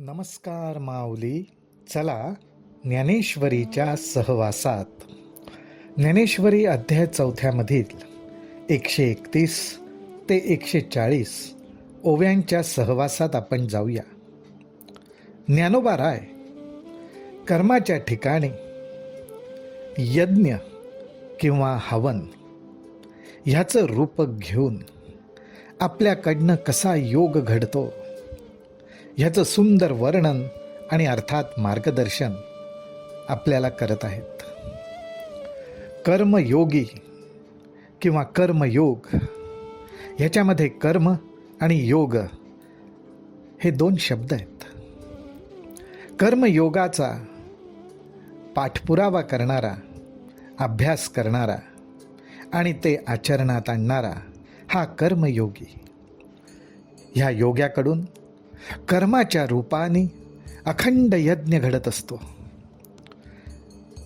नमस्कार माऊली. चला ज्ञानेश्वरीच्या सहवासात ज्ञानेश्वरी अध्याय 4 मधील 131 ते 140 ओव्यांच्या सहवासात आपण जाऊया. ज्ञानोबा राय कर्माच्या ठिकाणी यज्ञ किंवा हवन ह्याचं रूप घेऊन आपल्याकडनं कसा योग घडतो ह्याचं सुंदर वर्णन आणि अर्थात मार्गदर्शन आपल्याला करत आहेत. कर्मयोगी किंवा कर्मयोग ह्याच्यामध्ये कर्म आणि योग हे 2 शब्द आहेत. कर्मयोगाचा पाठपुरावा करणारा, अभ्यास करणारा आणि ते आचरणात आणणारा हा कर्मयोगी. ह्या योग्याकडून कर्माच्या रूपाने अखंड यज्ञ घडत असतो.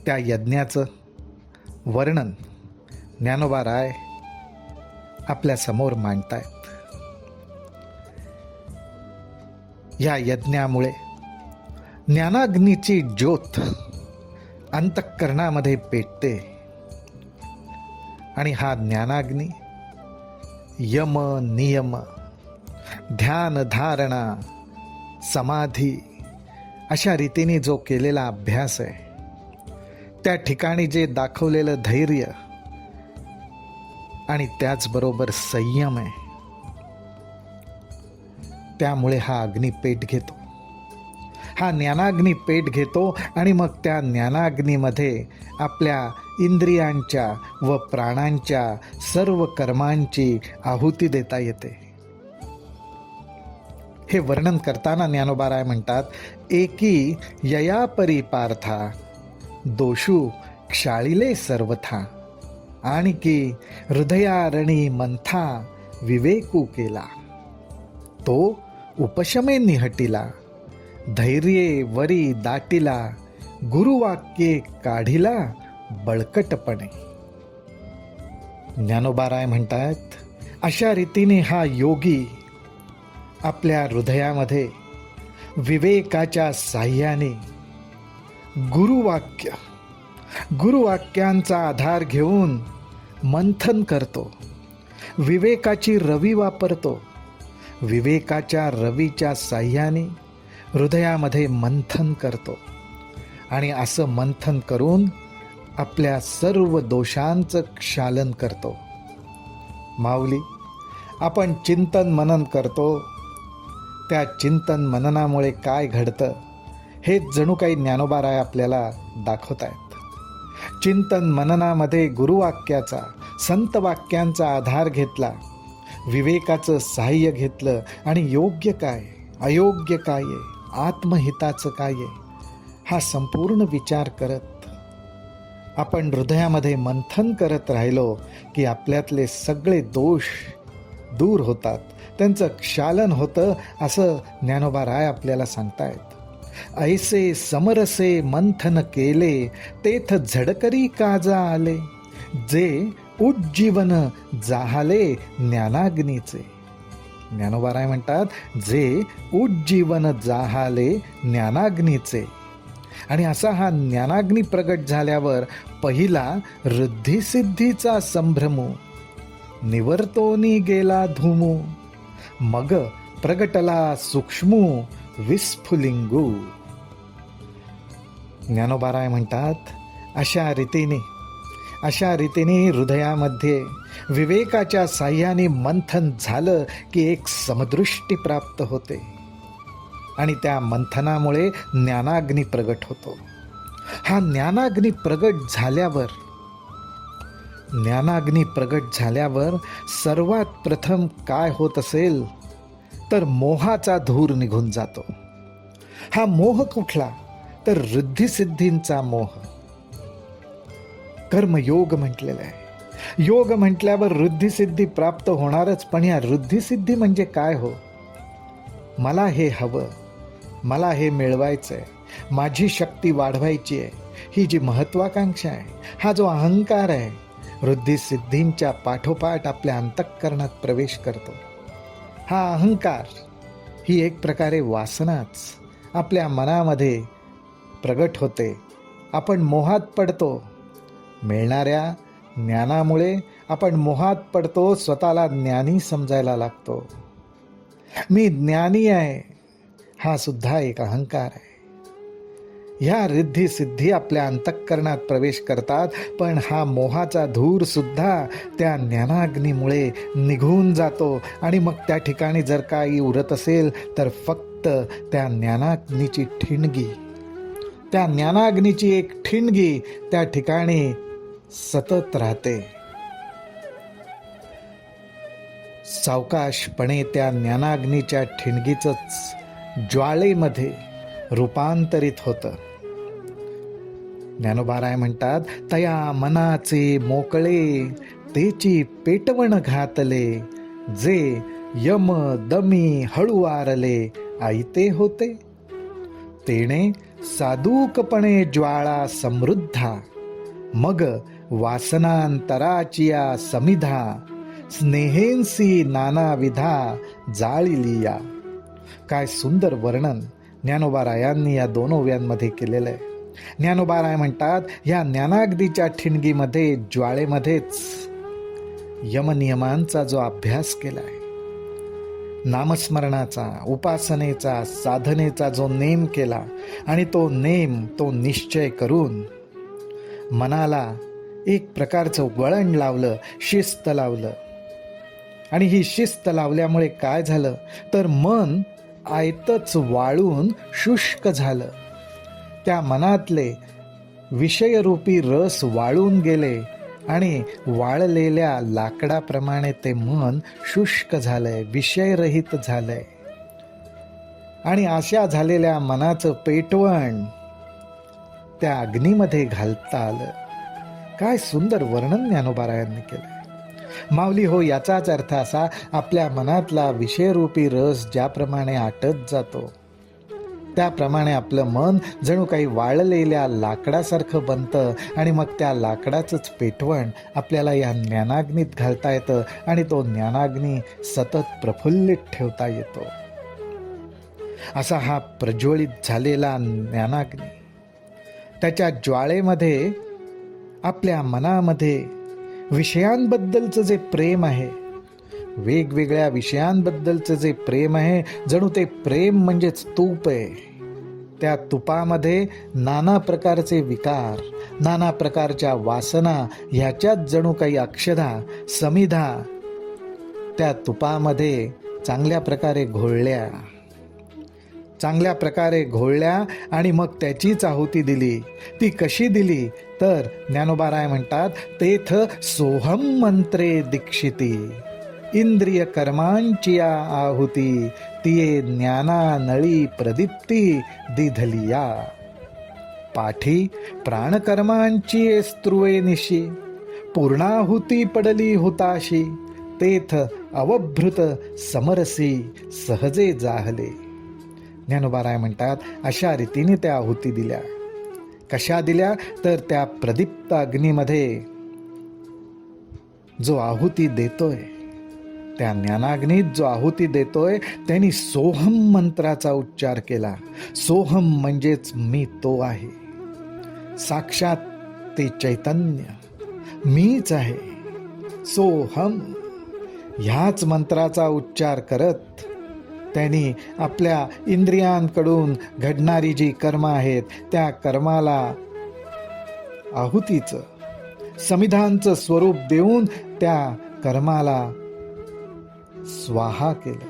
त्या यज्ञाचं वर्णन ज्ञानोबा राय आपल्यासमोर मांडतायत. या यज्ञामुळे ज्ञानाग्नीची ज्योत अंतःकरणामध्ये पेटते आणि हा ज्ञानाग्नी यम, नियम, ध्यान, धारणा, समाधी अशा रीतीने जो केलेला अभ्यास आहे, त्या ठिकाणी जे दाखवलेलं धैर्य आणि त्याचबरोबर संयम आहे, त्यामुळे हा अग्नी पेट घेतो. हा ज्ञानाग्नी पेट घेतो आणि मग त्या ज्ञानाग्नीमध्ये आपल्या इंद्रियांच्या व प्राणांच्या सर्व कर्मांची आहुती देता येते. हे वर्णन करताना ज्ञानोबा राय म्हणतात, एकी यया परिपार्था दोषू क्षाळिले सर्वथा, आणि की हृदयारणी मंथा विवेकू केला, तो उपशमे निहटिला, धैर्ये वरी दाटिला, गुरुवाक्ये काढिला बळकटपणे. ज्ञानोबा राय म्हणतात, अशा रीतीने हा योगी आपल्या हृदयामध्ये विवेकाच्या साह्याने गुरुवाक्यांचा आधार घेऊन मंथन करतो. विवेकाची रवी वापरतो. विवेकाच्या रवीच्या साह्याने हृदयामध्ये मंथन करतो आणि असं मंथन करून आपल्या सर्व दोषांचं क्षालन करतो. माऊली, आपण चिंतन मनन करतो. त्या चिंतन मननामुळे काय घडतं हे जणू काही ज्ञानोबा राय आपल्याला दाखवत आहेत. चिंतन मननामध्ये गुरुवाक्याचा, संत वाक्यांचा आधार घेतला, विवेकाचं साह्य घेतलं आणि योग्य काय, अयोग्य काय आहे, आत्महिताचं काय आहे, हा संपूर्ण विचार करत आपण हृदयामध्ये मंथन करत राहिलो की आपल्यातले सगळे दोष दूर होतात, त्यांचं क्षालन होतं, असं ज्ञानोबा राय आपल्याला सांगतायत. ऐसे समरसे मंथन केले, तेथ झडकरी काजा आले, जे उज्जीवन जाहले ज्ञानाग्नीचे. ज्ञानोबा राय म्हणतात, जे उज्जीवन जाहले ज्ञानाग्नीचे. आणि असा हा ज्ञानाग्नी प्रगट झाल्यावर पहिला रिद्धिसिद्धीचा संभ्रमू, निवर्तोनी गेला धूमू, मग प्रगटला सूक्ष्मू विस्फुलिंगू. ज्ञानोबा राय म्हणतात, अशा रीतीने हृदयामध्ये विवेकाच्या साह्याने मंथन झालं की एक समदृष्टी प्राप्त होते आणि त्या मंथनामुळे ज्ञानाग्नी प्रगट होतो. हा ज्ञानाग्नी प्रगट झाल्यावर सर्वात प्रथम काय होत असेल तर मोहाचा धूर निघून जातो. हा मोह कुठला तर रिद्धिसिद्धींचा मोह. कर्मयोग म्हटलेला आहे. योग म्हटल्यावर रिद्धिसिद्धी प्राप्त होणारच, पण या रिद्धिसिद्धी म्हणजे काय हो? मला हे हवं, मला हे मिळवायचं आहे, माझी शक्ती वाढवायची आहे, ही जी महत्वाकांक्षा आहे, हा जो अहंकार आहे, रिद्धिसिद्धींच्या पाठोपाठ आपल्या अंतःकरणात प्रवेश करतो. हा अहंकार ही एक प्रकारे वासनाच आपल्या मनामध्ये प्रगट होते. आपण मोहात पडतो. मिळणाऱ्या ज्ञानामुळे आपण मोहात पडतो, स्वतःला ज्ञानी समजायला लागतो. मी ज्ञानी आहे, हा सुद्धा एक अहंकार आहे. ह्या रिद्धी सिद्धी आपल्या अंतःकरणात प्रवेश करतात, पण हा मोहाचा धूर सुद्धा त्या ज्ञानाग्नीमुळे निघून जातो. आणि मग त्या ठिकाणी जर काही उरत असेल तर फक्त त्या ज्ञानाग्नीची ठिणगी, त्या ज्ञानाग्नीची एक ठिणगी त्या ठिकाणी सतत राहते. सावकाशपणे त्या ज्ञानाग्नीच्या ठिणगीचंच ज्वाळेमध्ये रूपांतरित होतं. ज्ञानोबाराय म्हणतात, तया मनाचे मोकळे तेची पेटवण घातले, जे यम दमी हळुवारले आईते होते. तेणे साधूकपणे ज्वाळा समृद्धा, मग वासनांतराचिया समिधा, स्नेहेंसी नानाविधा जाळिलिया. काय सुंदर वर्णन ज्ञानोबारायांनी या दोन ओव्यांमध्ये केलेलं आहे. ज्ञानोबाराय म्हणतात, या ज्ञानाग्नीच्या ठिणगीमध्ये, ज्वाळेमध्येच यमनियमांचा जो अभ्यास केलाय, नामस्मरणाचा, उपासनेचा, साधनेचा जो नेम केला, आणि तो नेम, तो निश्चय करून मनाला एक प्रकारचं वळण लावलं, शिस्त लावलं. आणि ही शिस्त लावल्यामुळे काय झालं तर मन आयतच वाळून शुष्क झालं. त्या मनातले विषयरूपी रस वाळून गेले आणि वाळलेल्या लाकडाप्रमाणे ते मन शुष्क झालंय, विषयरहित झालंय. आणि अशा झालेल्या मनाचं पेटवण त्या अग्नीमध्ये घालता आलं. काय सुंदर वर्णन ज्ञानोबारायांनी केलंय. माऊली हो, याचाच अर्थ असा, आपल्या मनातला विषयरूपी रस ज्याप्रमाणे आटत जातो, त्याप्रमाणे आपलं मन जणू काही वाळलेल्या लाकडासारखं बनतं. आणि मग त्या लाकडाचंच पेटवण आपल्याला या ज्ञानाग्नीत घालता येतं, आणि तो ज्ञानाग्नी सतत प्रफुल्लित ठेवता येतो. असा हा प्रज्वलित झालेला ज्ञानाग्नी, त्याच्या ज्वाळेमध्ये आपल्या मनामध्ये विषयांबद्दलचं जे प्रेम आहे, वेगवेगळ्या विषयांबद्दलचं जे प्रेम आहे, जणू ते प्रेम म्हणजेच तूप आहे. त्या तुपामध्ये नाना प्रकारचे विकार, नाना प्रकारच्या वासना, ह्याच्यात जणू काही अक्षदा, समिधा त्या तुपामध्ये चांगल्या प्रकारे घोळल्या आणि मग त्याचीच आहुती दिली. ती कशी दिली तर ज्ञानोबाराय म्हणतात, तेथ सोहम मंत्रे दीक्षिती, इंद्रिय कर्मांचिया आहुती, तिये ज्ञाना नळी प्रदीप्ती दिधलिया. पाठी प्राणकर्मांची स्त्रुवे निशी, पूर्णाहुती पडली हुताशी, तेथ अवभृत समरसी सहजे जाहले. ज्ञानोबाराय म्हणतात, अशा रीतीने त्या आहुती दिल्या. कशा दिल्या तर त्या प्रदीप्त अग्नीमध्ये जो आहुती देतोय, त्या ज्ञानाग्नीत जो आहुती देतोय, त्यांनी सोहम मंत्राचा उच्चार केला. सोहम म्हणजेच मी तो आहे, साक्षात ते चैतन्य मीच आहे. सोहम ह्याच मंत्राचा उच्चार करत त्यांनी आपल्या इंद्रियांकडून घडणारी जी कर्म आहेत, त्या कर्माला आहुतीचं, समिधांचं स्वरूप देऊन त्या कर्माला स्वाहा केलं,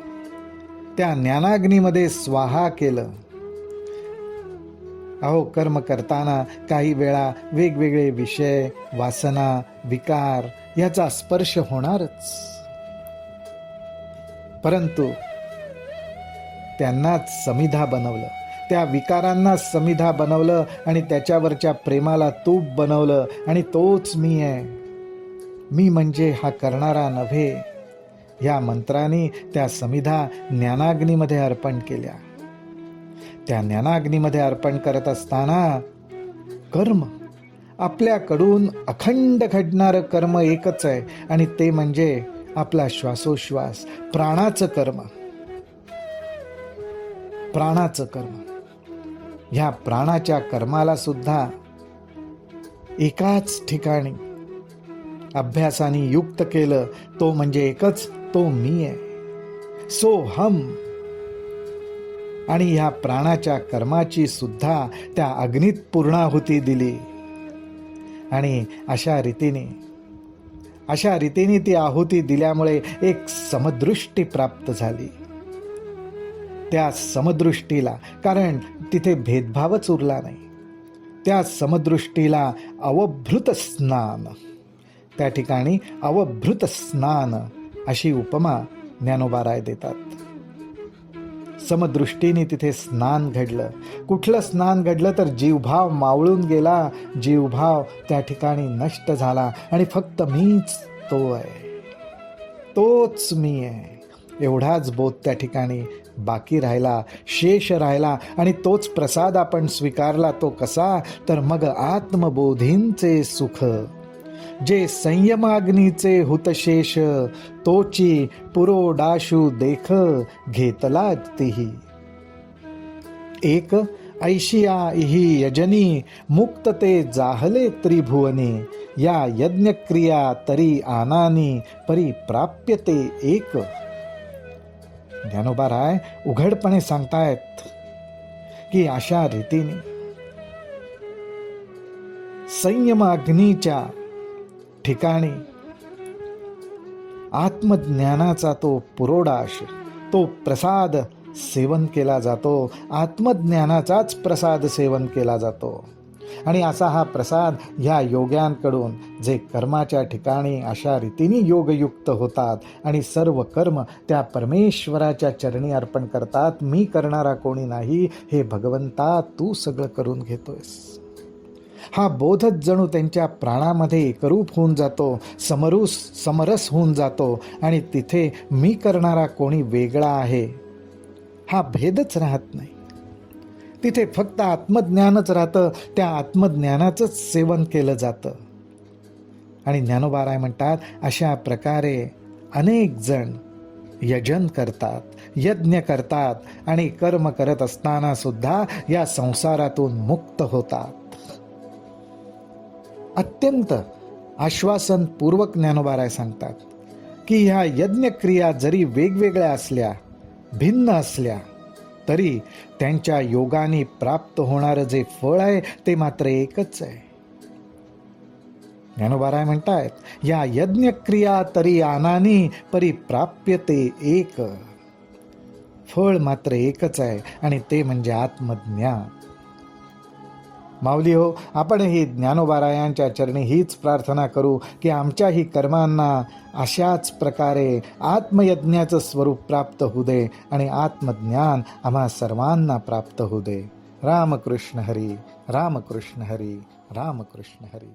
त्या ज्ञानाग्नीमध्ये स्वाहा केलं. अहो, कर्म करताना काही वेळा वेगवेगळे विषय, वासना, विकार याचा स्पर्श होणारच, परंतु त्यांनाच समिधा बनवलं, त्या विकारांना समिधा बनवलं आणि त्याच्यावरच्या प्रेमाला तूप बनवलं. आणि तोच मी आहे, मी म्हणजे हा करणारा नव्हे. या मंत्राने त्या समिधा ज्ञानाग्नीमध्ये अर्पण केल्या. त्या ज्ञानाग्नीमध्ये अर्पण करत असताना कर्म, आपल्याकडून अखंड घडणारं कर्म एकच आहे, आणि ते म्हणजे आपला श्वासोश्वास, प्राणाचं कर्म. ह्या प्राणाच्या कर्माला सुद्धा एकाच ठिकाणी अभ्यासाने युक्त केलं, तो म्हणजे एकच, तो मी आहे, सोहम. आणि ह्या प्राणाच्या कर्माची सुद्धा त्या अग्नीत पूर्णाहुती दिली. आणि अशा रीतीने ती आहुती दिल्यामुळे एक समदृष्टी प्राप्त झाली. त्या समदृष्टीला, कारण तिथे भेदभावच उरला नाही, त्या समदृष्टीला अवभृत स्नान, त्या ठिकाणी अवभृत स्नान अशी उपमा ज्ञानोबाराय देतात. समदृष्टीने तिथे स्नान घडलं. कुठलं स्नान घडलं तर जीवभाव मावळून गेला, जीवभाव त्या ठिकाणी नष्ट झाला आणि फक्त मीच तो आहे, तोच मी आहे एवढाच बोध त्या ठिकाणी बाकी राहिला, शेष राहिला. आणि तोच प्रसाद आपण स्वीकारला. तो कसा, तर मग आत्मबोधींचे सुख, जे संयमाग्नीचे हुतशेष, तोची पुरोडाशू देख, घेतला तेही. एक ऐशिया इही यजनी, मुक्त ते जाहले त्रिभुवनी, या यज्ञक्रिया तरी आनानी, परी प्राप्य ते एक. ज्ञानोबाराय उघडपणे सांगतायत की अशा रीतीने संयम अग्नीच्या ठिकाणी आत्मज्ञानाचा तो पुरोडाश, तो प्रसाद सेवन केला जातो. आत्मज्ञानाचाच प्रसाद सेवन केला जातो. आणि असा हा प्रसाद ह्या योग्यांकडून, जे कर्माच्या ठिकाणी अशा रीतीने योगयुक्त होतात आणि सर्व कर्म त्या परमेश्वराच्या चरणी अर्पण करतात. मी करणारा कोणी नाही, हे भगवंता तू सगळं करून घेतोयस. हा बोधच जणू त्यांच्या प्राणामध्ये एकरूप होऊन जातो, समरस होऊन जातो. आणि तिथे मी करणारा कोणी वेगळा आहे हा भेदच राहत नाही. तिथे फक्त आत्मज्ञानच राहतं, त्या आत्मज्ञानाचंच सेवन केलं जातं. आणि ज्ञानोबाराय म्हणतात, अशा प्रकारे अनेक जण यजन करतात, यज्ञ करतात आणि कर्म करत असताना सुद्धा या संसारातून मुक्त होतात. अत्यंत आश्वासनपूर्वक ज्ञानोबाराय सांगतात की ह्या यज्ञक्रिया जरी वेगवेगळ्या असल्या, भिन्न असल्या, तरी त्यांच्या योगाने प्राप्त होणारं जे फळ आहे ते मात्र एकच आहे. ज्ञानोबाराय म्हणतायत, या यज्ञक्रिया तरी आनानी, परी प्राप्य ते एक. फळ मात्र एकच आहे आणि ते म्हणजे आत्मज्ञान. माऊली हो, आपणही ज्ञानोबारायांच्या चरणी हीच प्रार्थना करू की आमच्याही कर्मांना अशाच प्रकारे आत्मयज्ञाचं स्वरूप प्राप्त होऊ दे आणि आत्मज्ञान आम्हा सर्वांना प्राप्त होऊ दे. रामकृष्ण हरी, रामकृष्ण हरी, रामकृष्ण हरी.